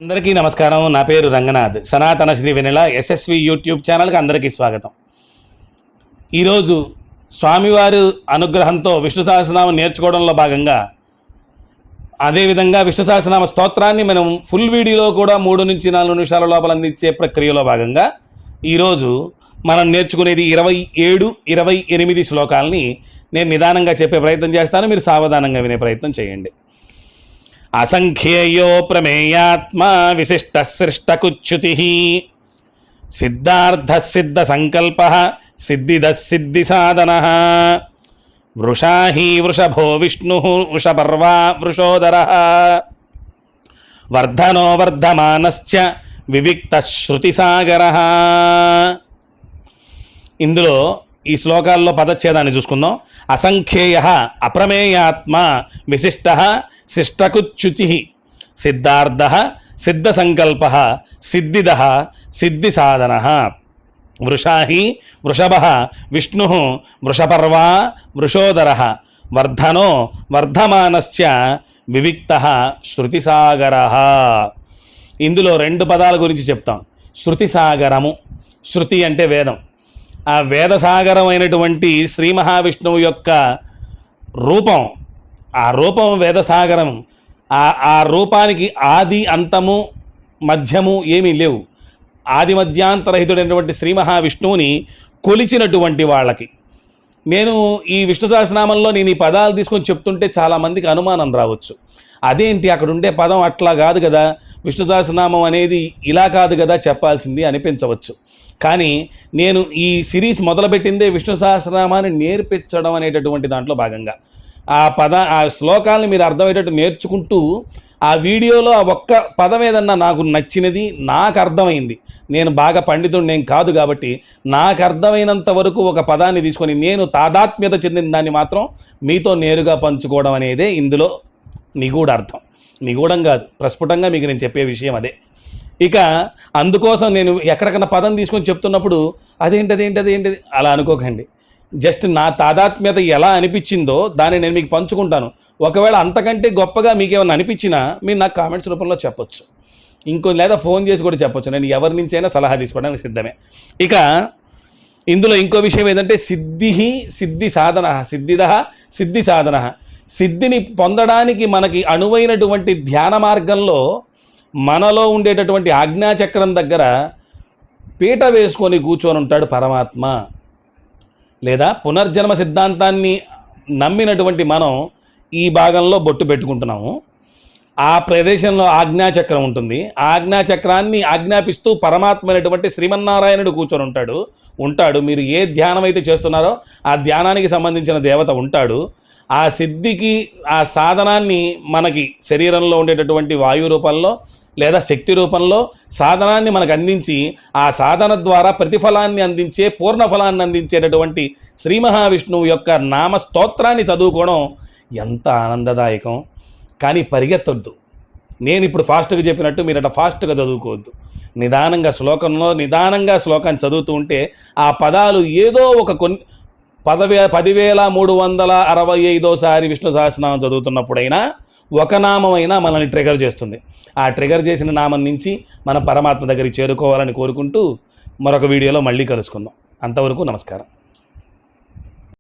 అందరికీ నమస్కారం. నా పేరు రంగనాథ్. సనాతన శ్రీ వెన్నెల ఎస్ఎస్వి యూట్యూబ్ ఛానల్కి అందరికీ స్వాగతం. ఈరోజు స్వామివారి అనుగ్రహంతో విష్ణు సహస్రనామం నేర్చుకోవడంలో భాగంగా అదేవిధంగా విష్ణు సహస్రనామ స్తోత్రాన్ని మనం ఫుల్ వీడియోలో కూడా 3 నుంచి 4 నిమిషాల లోపల అందించే ప్రక్రియలో భాగంగా ఈరోజు మనం నేర్చుకునేది 27, 28 శ్లోకాలని నేను నిదానంగా చెప్పే ప్రయత్నం చేస్తాను. మీరు సావధానంగా వినే ప్రయత్నం చేయండి. అసంఖ్యేయో ప్రమేయాత్మా విశిష్ట సృష్టకుచ్యుతి సిద్ధార్థ సిద్ధ సంకల్ప సిద్ధిద సిద్ధి సాధన వృషాహి వృషభో విష్ణు వృషపర్వా వృషోదర వర్ధనో వర్ధమానశ్చ వివిక్త శృతిసాగర. ఇందులో ఈ శ్లోకాల్లో పదచ్ఛేదాన్ని చూసుకుందాం. అసంఖ్యేయ అప్రమేయాత్మ విశిష్ట శిష్టకుచ్యుతి సిద్ధార్థ సిద్ధ సంకల్ప సిద్ధిద సిద్ధి సాధన వృషాహి వృషభ విష్ణు వృషపర్వా వృషోదర వర్ధనో వర్ధమానశ్చ వివిక్త శృతిసాగర. ఇందులో 2 పదాల గురించి చెప్తాం. శృతిసాగరము, శృతి అంటే వేదం. ఆ వేదసాగరమైనటువంటి శ్రీ మహావిష్ణువు యొక్క రూపం, ఆ రూపం వేదసాగరం. ఆ రూపానికి ఆది అంతము మధ్యము ఏమీ లేవు. ఆది మధ్యాంతరహితుడైనటువంటి శ్రీ మహావిష్ణువుని కొలిచినటువంటి వాళ్ళకి నేను ఈ విష్ణు సహస్రనామంలో నేను ఈ పదాలు తీసుకొని చెప్తుంటే చాలామందికి అనుమానం రావచ్చు. అదేంటి అక్కడ ఉండే పదం అట్లా కాదు కదా, విష్ణు సహస్రనామం అనేది ఇలా కాదు కదా చెప్పాల్సింది అనిపించవచ్చు. కానీ నేను ఈ సిరీస్ మొదలుపెట్టిందే విష్ణు సహస్రనామాన్ని నేర్పించడం అనేటటువంటి దాంట్లో భాగంగా ఆ శ్లోకాలను మీరు అర్థమయ్యేటట్టు నేర్చుకుంటూ ఆ వీడియోలో ఆ ఒక్క పదం ఏదన్నా నాకు నచ్చినది, నాకు అర్థమైంది, నేను బాగా పండితుడు నేను కాదు కాబట్టి నాకు అర్థమైనంత వరకు ఒక పదాన్ని తీసుకొని నేను తాదాత్మ్యత చెందిన దాన్ని మాత్రం మీతో నేరుగా పంచుకోవడం అనేదే ఇందులో నిగూఢ అర్థం. నిగూఢం కాదు, ప్రస్ఫుటంగా మీకు నేను చెప్పే విషయం అదే. ఇక అందుకోసం నేను ఎక్కడికన్నా పదం తీసుకొని చెప్తున్నప్పుడు అదేంటది అలా అనుకోకండి. జస్ట్ నా తాదాత్మ్యత ఎలా అనిపించిందో దాన్ని నేను మీకు పంచుకుంటాను. ఒకవేళ అంతకంటే గొప్పగా మీకు ఏమైనా అనిపించినా మీరు నాకు కామెంట్స్ రూపంలో చెప్పొచ్చు, లేదా ఫోన్ చేసి కూడా చెప్పొచ్చు. నేను ఎవరి నుంచైనా సలహా తీసుకోవడానికి సిద్ధమే. ఇక ఇందులో ఇంకో విషయం ఏంటంటే సిద్ధి సాధన, సిద్ధిద సిద్ధి సాధన. సిద్ధిని పొందడానికి మనకి అనువైనటువంటి ధ్యాన మార్గంలో మనలో ఉండేటటువంటి ఆజ్ఞాచక్రం దగ్గర పీట వేసుకొని కూర్చొని ఉంటాడు పరమాత్మ. లేదా పునర్జన్మ సిద్ధాంతాన్ని నమ్మినటువంటి మనం ఈ భాగంలో బొట్టు పెట్టుకుంటున్నాము. ఆ ప్రదేశంలో ఆజ్ఞాచక్రం ఉంటుంది. ఆ ఆజ్ఞాచక్రాన్ని ఆజ్ఞాపిస్తూ పరమాత్మ అయినటువంటి శ్రీమన్నారాయణుడు కూర్చొని ఉంటాడు. మీరు ఏ ధ్యానం అయితే చేస్తున్నారో ఆ ధ్యానానికి సంబంధించిన దేవత ఉంటాడు. ఆ సిద్ధికి ఆ సాధనాన్ని మనకి శరీరంలో ఉండేటటువంటి వాయు రూపంలో లేదా శక్తి రూపంలో సాధనాన్ని మనకు అందించి ఆ సాధన ద్వారా ప్రతిఫలాన్ని అందించే పూర్ణఫలాన్ని అందించేటటువంటి శ్రీ మహావిష్ణువు యొక్క నామ స్తోత్రాన్ని చదువుకోవడం ఎంత ఆనందదాయకం. కానీ పరిగెత్తొద్దు. నేను ఇప్పుడు ఫాస్ట్గా చెప్పినట్టు మీరు అట్లా ఫాస్ట్గా చదువుకోవద్దు. నిదానంగా శ్లోకాన్ని చదువుతూ ఉంటే ఆ పదాలు ఏదో ఒక 10,365 విష్ణు సహస్రనామం చదువుతున్నప్పుడైనా ఒక నామమైనా మనల్ని ట్రిగర్ చేస్తుంది. ఆ ట్రిగర్ చేసిన నామం నుంచి మనం పరమాత్మ దగ్గరికి చేరుకోవాలని కోరుకుంటూ మరొక వీడియోలో మళ్ళీ కలుసుకుందాం. అంతవరకు నమస్కారం.